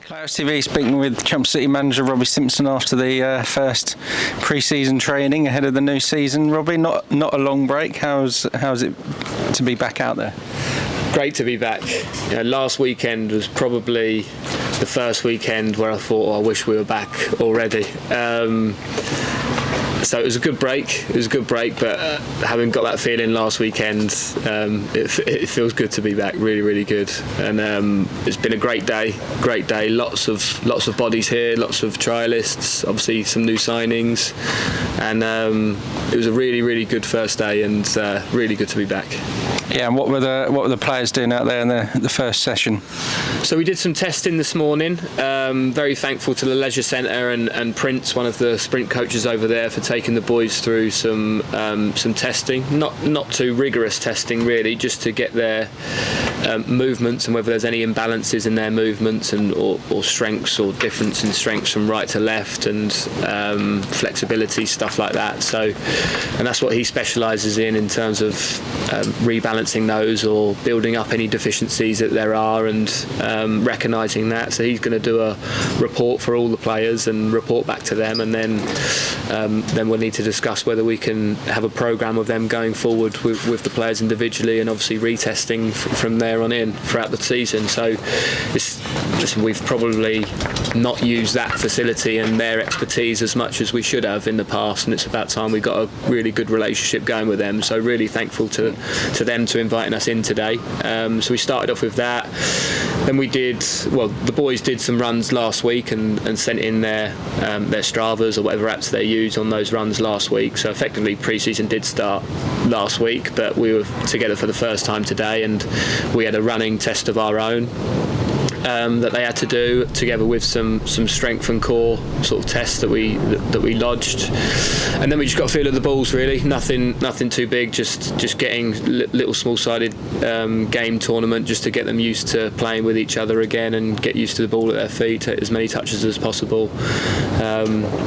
Claret TV speaking with Chelmsford City manager Robbie Simpson after the first pre-season training ahead of the new season. Robbie, not a long break. How's it to be back out there? Great to be back. Last weekend was probably the first weekend where I thought, I wish we were back already. So it was a good break. But having got that feeling last weekend, it feels good to be back. Really, really good. And it's been a great day. Lots of bodies here. Lots of trialists. Obviously, some new signings. And it was a really, really good first day, and really good to be back. Yeah, and what were the players doing out there in the first session? So we did some testing this morning. Very thankful to the Leisure Centre and Prince, one of the sprint coaches over there, for taking the boys through some testing. Not too rigorous testing really, just to get their movements and whether there's any imbalances in their movements or strengths or difference in strengths from right to left and flexibility, stuff like that. So, and that's what he specialises in terms of rebalancing those or building up any deficiencies that there are and recognising that. So he's going to do a report for all the players and report back to them, and then we'll need to discuss whether we can have a programme of them going forward with the players individually, and obviously retesting from there on in throughout the season. So listen, we've probably not used that facility and their expertise as much as we should have in the past, and it's about time we got a really good relationship going with them. So really thankful to them to inviting us in today. So we started off with that. Then the boys did some runs last week and sent in their Stravas or whatever apps they use on those runs last week. So effectively pre-season did start last week, but we were together for the first time today, and we had a running test of our own that they had to do together with some strength and core sort of tests that we lodged, and then we just got a feel of the balls really. Nothing too big, just getting little small-sided game tournament just to get them used to playing with each other again and get used to the ball at their feet, as many touches as possible.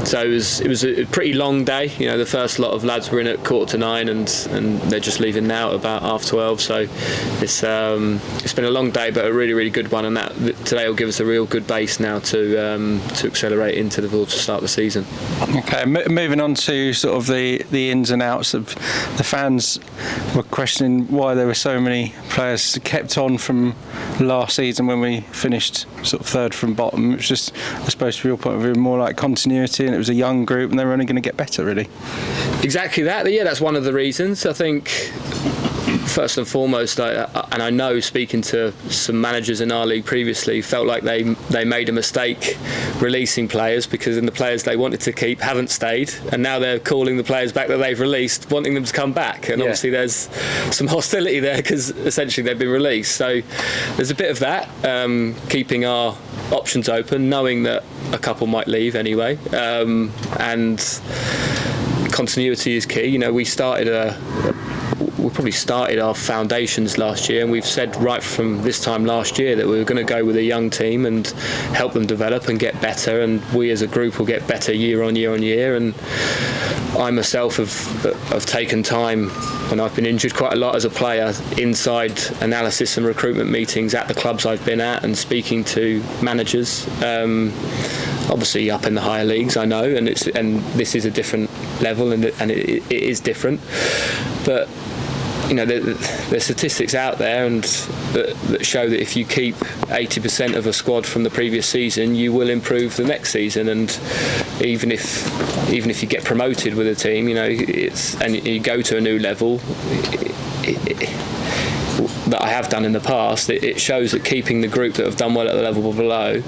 So it was a pretty long day. The first lot of lads were in at 8:45 and they're just leaving now at about 12:30. So it's been a long day, but a really, really good one, and that today will give us a real good base now to accelerate into the ball to start the season. Okay, moving on to sort of the ins and outs of the fans were questioning why there were so many players kept on from last season when we finished sort of third from bottom. It was just, I suppose, from your point of view, more like continuity, and it was a young group and they were only going to get better really. Exactly that. Yeah, that's one of the reasons. I think first and foremost, and I know speaking to some managers in our league previously, felt like they made a mistake releasing players, because then the players they wanted to keep haven't stayed, and now they're calling the players back that they've released, wanting them to come back, and obviously there's some hostility there because essentially they've been released. So there's a bit of that, keeping our options open, knowing that a couple might leave anyway, and continuity is key. We probably started our foundations last year, and we've said right from this time last year that we were going to go with a young team and help them develop and get better, and we as a group will get better year on year. And I myself have taken time, and I've been injured quite a lot as a player, inside analysis and recruitment meetings at the clubs I've been at and speaking to managers, obviously up in the higher leagues, I know, and this is a different level, and it is different, but there's statistics out there and that show that if you keep 80% of a squad from the previous season, you will improve the next season. And even if you get promoted with a team, and you go to a new level, that I have done in the past, it shows that keeping the group that have done well at the level below,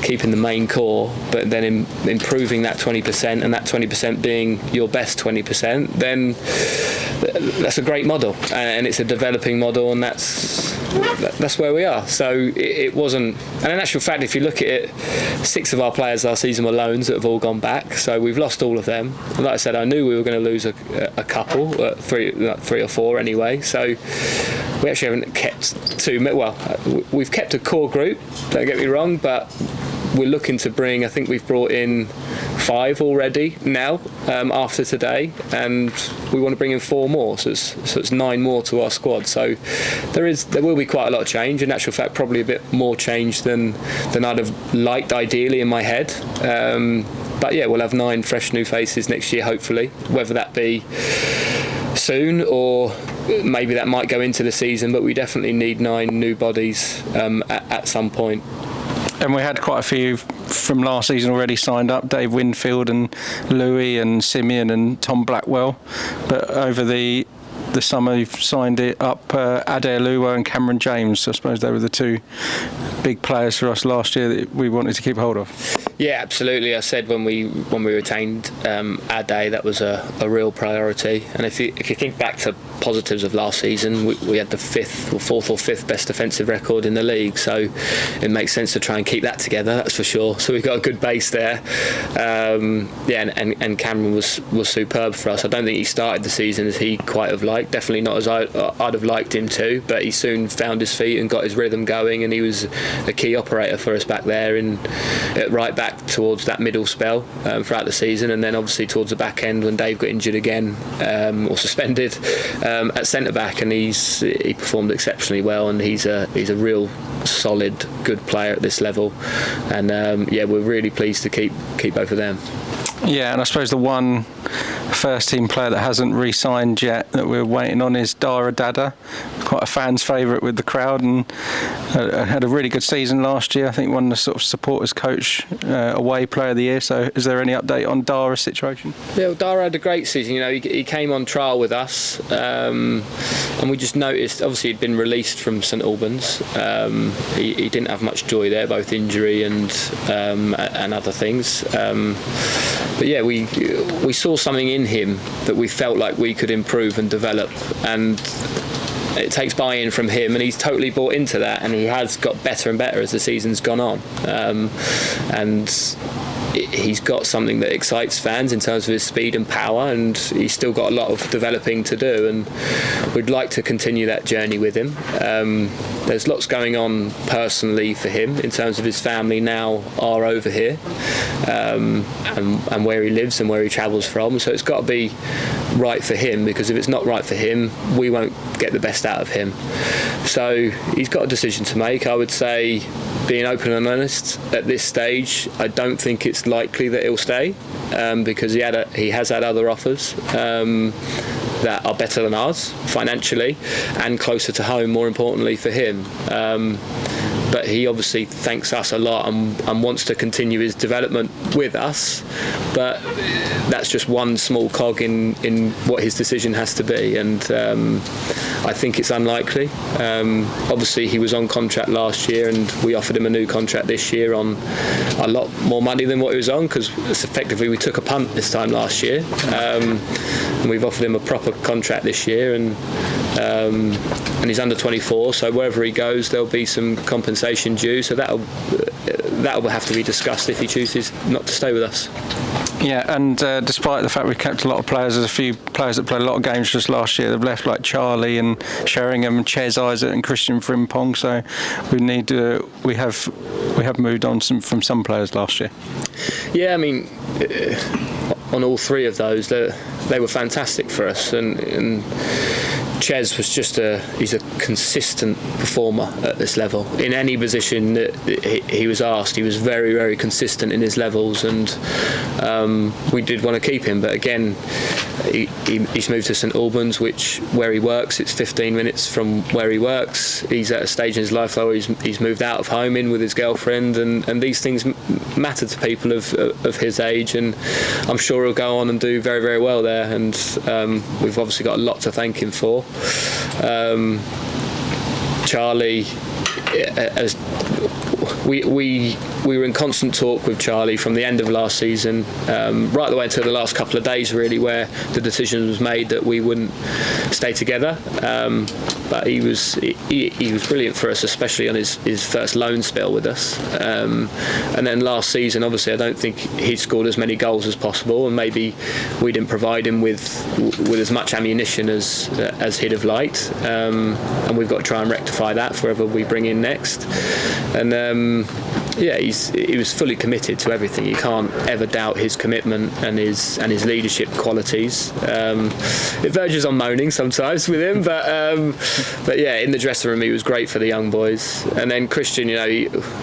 keeping the main core, but then improving that 20%, and that 20% being your best 20%, then that's a great model, and it's a developing model, and that's where we are. So it wasn't, and in actual fact, if you look at it, 6 of our players last season were loans that have all gone back, so we've lost all of them. And like I said, I knew we were going to lose a couple, three or four anyway, so we actually haven't kept we've kept a core group, don't get me wrong, but we're looking to bring, I think we've brought in 5 already now after today, and we want to bring in 4 more, so it's 9 more to our squad. So there will be quite a lot of change. In actual fact, probably a bit more change than I'd have liked ideally in my head. But yeah, we'll have 9 fresh new faces next year, hopefully, whether that be soon or maybe that might go into the season, but we definitely need 9 new bodies at some point. And we had quite a few from last season already signed up, Dave Winfield and Louis and Simeon and Tom Blackwell. But over the summer you've signed it up Adair Luwo and Cameron James. So I suppose they were the 2 big players for us last year that we wanted to keep hold of. Yeah, absolutely. I said when we retained Adair, that was a real priority. And if you think back to positives of last season, we had the 4th or 5th best defensive record in the league, so it makes sense to try and keep that together, that's for sure. So we've got a good base there. And Cameron was superb for us. I don't think he started the season as he quite have liked, definitely not as I'd have liked him to, but he soon found his feet and got his rhythm going, and he was a key operator for us back there, and right back towards that middle spell throughout the season, and then obviously towards the back end when Dave got injured again or suspended at centre back, and he performed exceptionally well, and he's a real solid good player at this level, and we're really pleased to keep both of them. Yeah, and I suppose the one first team player that hasn't re-signed yet that we're waiting on is Dara Dada, quite a fan's favourite with the crowd, and had a really good season last year. I think won the sort of supporters coach away player of the year. So is there any update on Dara's situation? Yeah, well, Dara had a great season. He came on trial with us, and we just noticed, obviously he'd been released from St Albans. He didn't have much joy there, both injury and other things. But yeah, we saw something in him that we felt like we could improve and develop, and it takes buy-in from him, and he's totally bought into that, and he has got better and better as the season's gone on, and he's got something that excites fans in terms of his speed and power, and he's still got a lot of developing to do, and we'd like to continue that journey with him. There's lots going on personally for him in terms of his family now are over here, and where he lives and where he travels from, so it's got to be right for him, because if it's not right for him, we won't get the best out of him. So he's got a decision to make. I would say, being open and honest, at this stage, I don't think it's likely that he'll stay, because he has had other offers that are better than ours financially and closer to home, more importantly for him. But he obviously thanks us a lot and wants to continue his development with us, but that's just one small cog in what his decision has to be, and I think it's unlikely. Obviously he was on contract last year, and we offered him a new contract this year on a lot more money than what he was on, because effectively we took a punt this time last year, and we've offered him a proper contract this year, and he's under 24, so wherever he goes there'll be some compensation due, so that'll have to be discussed if he chooses not to stay with us. Yeah, and despite the fact we've kept a lot of players, there's a few players that played a lot of games just last year. They've left, like Charlie and Sheringham and Ches Isaac and Christian Frimpong. So we have moved on from some players last year. Yeah, I mean, on all 3 of those, they were fantastic for us, and Ches was he's a consistent performer at this level. In any position that he was asked, he was very, very consistent in his levels, and we did want to keep him. But again, he's moved to St Albans, where he works, it's 15 minutes from where he works. He's at a stage in his life where he's moved out of home, in with his girlfriend, and these things matter to people of his age, and I'm sure he'll go on and do very, very well there, and we've obviously got a lot to thank him for. Charlie, as we were in constant talk with Charlie from the end of last season, right the way until the last couple of days, really, where the decision was made that we wouldn't stay together. But he was brilliant for us, especially on his first loan spell with us. And then last season, obviously, I don't think he scored as many goals as possible, and maybe we didn't provide him with as much ammunition as he'd have liked. And we've got to try and rectify that for whoever we bring in next. And Yeah, he was fully committed to everything. You can't ever doubt his commitment and his leadership qualities. It verges on moaning sometimes with him, but yeah, in the dressing room he was great for the young boys. And then Christian,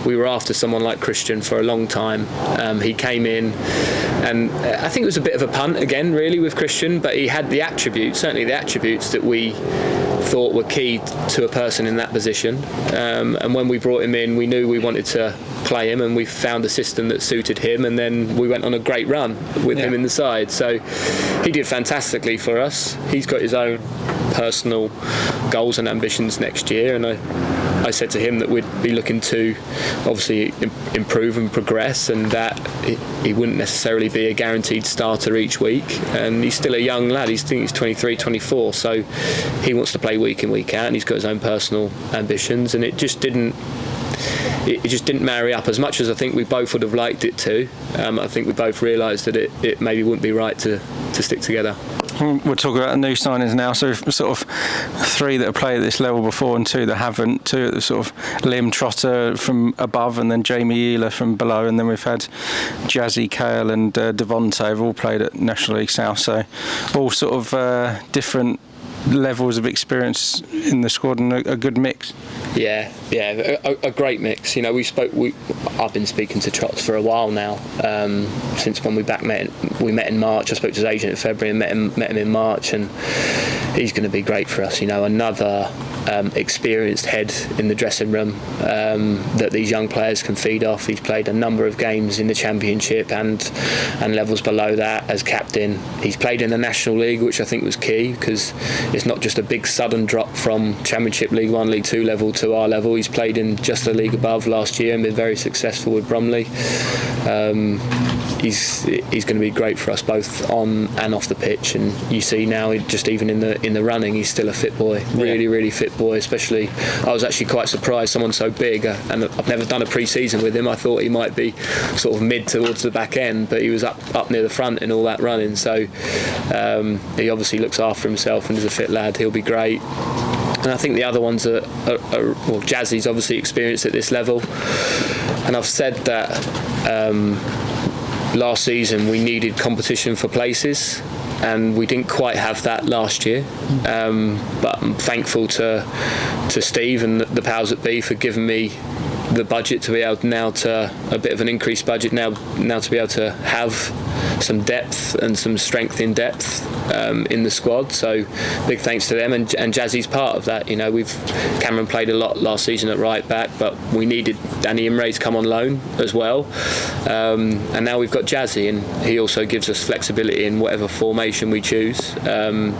we were after someone like Christian for a long time. He came in, and I think it was a bit of a punt again, really, with Christian, but he had certainly the attributes that we thought were key to a person in that position. And when we brought him in, we knew we wanted to play him, and we found a system that suited him, and then we went on a great run with him in the side. So he did fantastically for us. He's got his own personal goals and ambitions next year, and I said to him that we'd be looking to obviously improve and progress, and that he wouldn't necessarily be a guaranteed starter each week. And he's still a young lad. He's 23, 24, so he wants to play week in, week out, and he's got his own personal ambitions, and it just didn't marry up as much as I think we both would have liked it to. I think we both realised that it maybe wouldn't be right to stick together. We'll talk about the new signings now. So sort of 3 that have played at this level before and 2 that haven't. 2 at the sort of Liam Trotter from above, and then Jamie Ealer from below, and then we've had Jazzy, Kale and Devontae have all played at National League South. So all sort of different levels of experience in the squad, and a good mix. Yeah, a great mix. I've been speaking to Trots for a while now, since when we met in March. I spoke to his agent in February and met him in March, and he's going to be great for us. Another experienced head in the dressing room that these young players can feed off. He's played a number of games in the Championship and levels below that as captain. He's played in the National League, which I think was key, because it's not just a big sudden drop from Championship, League 1, League 2 level to our level. He's played in just the league above last year and been very successful with Bromley. He's going to be great for us both on and off the pitch, and you see now just even in the running he's still a fit boy, really fit boy. Especially I was actually quite surprised someone so big, and I've never done a pre-season with him. I thought he might be sort of mid towards the back end, but he was up near the front in all that running, so he obviously looks after himself and is a fit lad. He'll be great. And I think the other ones are Jazzy's obviously experienced at this level, and I've said that last season we needed competition for places, and we didn't quite have that last year, but I'm thankful to Steve and the powers that be for giving me the budget to be able now to a bit of an increased budget now to be able to have some depth and some strength in depth in the squad. So big thanks to them, and Jazzy's part of that. Cameron played a lot last season at right back, but we needed Danny Imre to come on loan as well, and now we've got Jazzy, and he also gives us flexibility in whatever formation we choose. And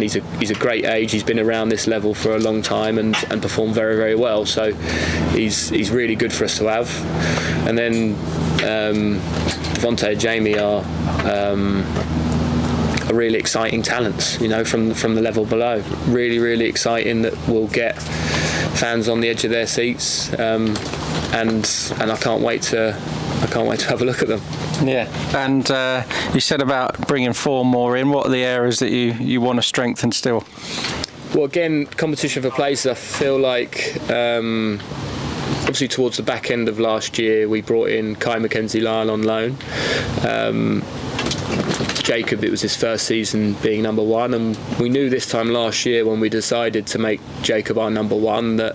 he's a great age. He's been around this level for a long time and performed very, very well. So he's really good for us to have. And then Devontae and Jamie are really exciting talents, from the level below. Really, really exciting, that will get fans on the edge of their seats, and I can't wait to have a look at them. Yeah, and you said about bringing 4 more in. What are the areas that you want to strengthen still? Well, again, competition for places. I feel like obviously towards the back end of last year we brought in Kai Mackenzie-Lyle on loan. Jacob, it was his first season being number 1, and we knew this time last year when we decided to make Jacob our number 1 that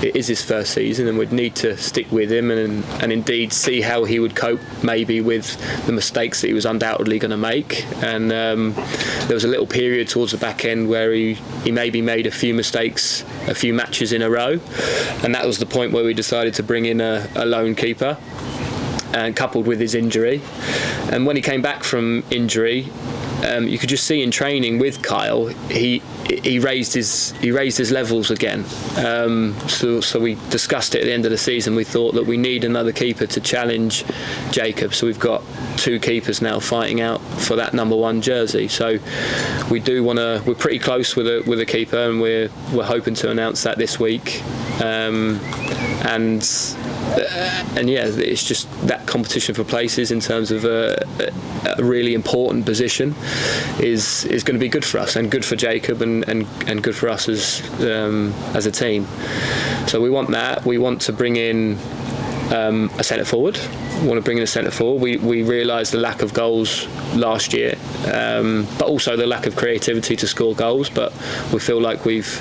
it is his first season and we'd need to stick with him and indeed see how he would cope maybe with the mistakes that he was undoubtedly going to make. And there was a little period towards the back end where he maybe made a few mistakes, a few matches in a row, and that was the point where we decided to bring in a lone keeper, and coupled with his injury. And when he came back from injury, you could just see in training with Kyle, he raised his levels again. So we discussed it at the end of the season. We thought that we need another keeper to challenge Jacob. So we've got 2 keepers now fighting out for that number 1 jersey. So we do want to. We're pretty close with a keeper, and we're hoping to announce that this week. And yeah, it's just that competition for places in terms of a really important position is going to be good for us and good for Jacob and good for us as a team. So we want that. We want to bring in a centre forward. We want to bring in a centre forward. We realised the lack of goals last year, but also the lack of creativity to score goals. But we feel like we've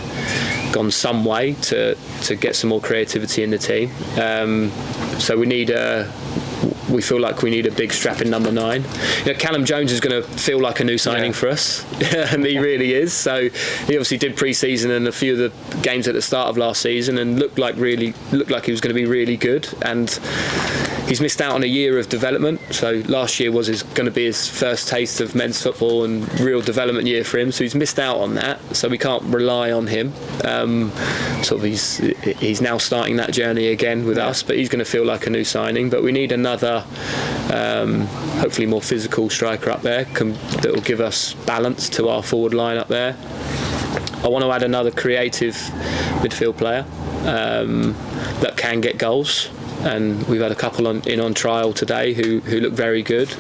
gone some way to get some more creativity in the team. So we feel like we need a big strapping number 9. Callum Jones is going to feel like a new signing for us, and he really is. So he obviously did pre-season and a few of the games at the start of last season, and looked like he was going to be really good. And he's missed out on a year of development. So last year was going to be his first taste of men's football and real development year for him. So he's missed out on that. So we can't rely on him. He's now starting that journey again with us, but he's going to feel like a new signing. But we need another, hopefully more physical striker up there that will give us balance to our forward line up there. I want to add another creative midfield player that can get goals. And we've had a couple on trial today who look very good.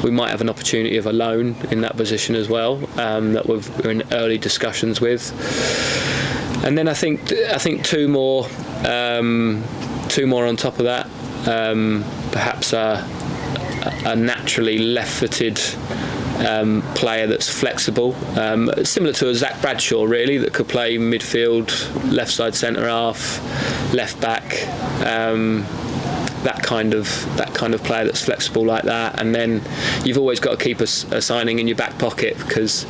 We might have an opportunity of a loan in that position as well, that we're in early discussions with. And then I think two more on top of that. Perhaps a naturally left-footed player that's flexible, similar to a Zach Bradshaw, really, that could play midfield, left side centre half, left back. That kind of player that's flexible like that. And then you've always got to keep a signing in your back pocket, because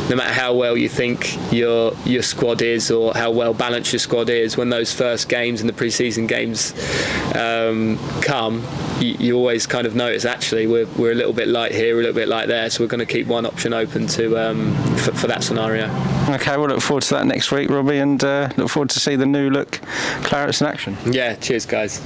no matter how well you think your squad is, or how well balanced your squad is, when those first games and the pre-season games come, you always kind of notice, actually we're a little bit light here, we're a little bit light there, so we're going to keep one option open to for that scenario. Okay, we'll look forward to that next week, Robbie, and look forward to see the new look Clarets in action. Yeah, cheers guys.